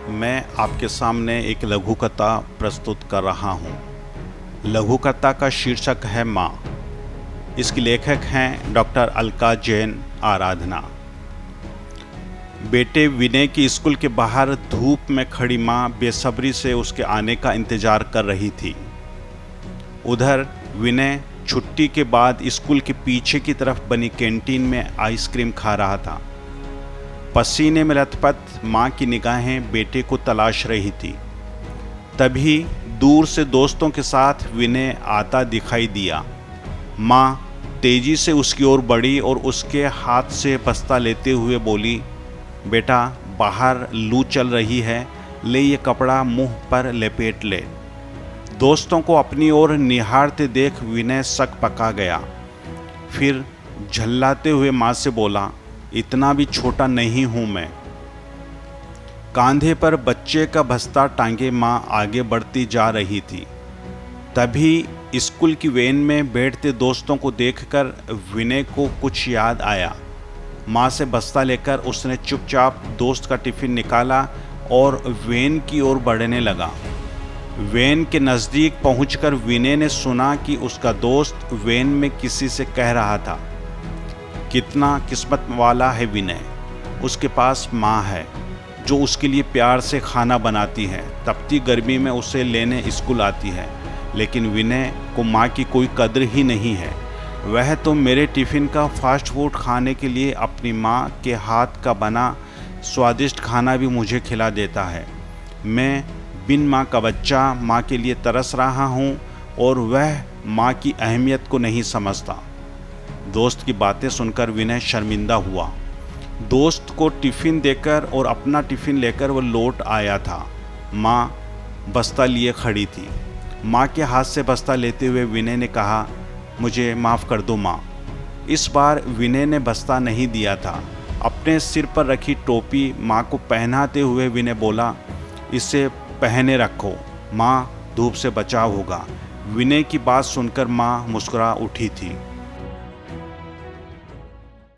मैं आपके सामने एक लघु कथा प्रस्तुत कर रहा हूँ। लघु कथा का शीर्षक है माँ। इसकी लेखक हैं डॉक्टर अलका जैन आराधना। बेटे विनय की स्कूल के बाहर धूप में खड़ी माँ बेसब्री से उसके आने का इंतजार कर रही थी। उधर विनय छुट्टी के बाद स्कूल के पीछे की तरफ बनी कैंटीन में आइसक्रीम खा रहा था। पसीने में लथपथ माँ की निगाहें बेटे को तलाश रही थी। तभी दूर से दोस्तों के साथ विनय आता दिखाई दिया। माँ तेजी से उसकी ओर बढ़ी और उसके हाथ से बस्ता लेते हुए बोली, बेटा बाहर लू चल रही है, ले ये कपड़ा मुंह पर लपेट ले। दोस्तों को अपनी ओर निहारते देख विनय शक पका गया। फिर झल्लाते हुए माँ से बोला, इतना भी छोटा नहीं हूँ मैं। कांधे पर बच्चे का बस्ता टांगे माँ आगे बढ़ती जा रही थी। तभी स्कूल की वैन में बैठते दोस्तों को देखकर विनय को कुछ याद आया। माँ से बस्ता लेकर उसने चुपचाप दोस्त का टिफिन निकाला और वैन की ओर बढ़ने लगा। वैन के नज़दीक पहुंचकर विनय ने सुना कि उसका दोस्त वैन में किसी से कह रहा था, कितना किस्मत वाला है विनय, उसके पास माँ है जो उसके लिए प्यार से खाना बनाती है, तपती गर्मी में उसे लेने स्कूल आती है। लेकिन विनय को माँ की कोई कद्र ही नहीं है। वह तो मेरे टिफ़िन का फास्ट फूड खाने के लिए अपनी माँ के हाथ का बना स्वादिष्ट खाना भी मुझे खिला देता है। मैं बिन माँ का बच्चा माँ के लिए तरस रहा हूँ और वह माँ की अहमियत को नहीं समझता। दोस्त की बातें सुनकर विनय शर्मिंदा हुआ। दोस्त को टिफ़िन देकर और अपना टिफ़िन लेकर वह लौट आया था। माँ बस्ता लिए खड़ी थी। माँ के हाथ से बस्ता लेते हुए विनय ने कहा, मुझे माफ़ कर दो माँ। इस बार विनय ने बस्ता नहीं दिया था। अपने सिर पर रखी टोपी माँ को पहनाते हुए विनय बोला, इसे पहने रखो माँ, धूप से बचाव होगा। विनय की बात सुनकर माँ मुस्कुरा उठी थी।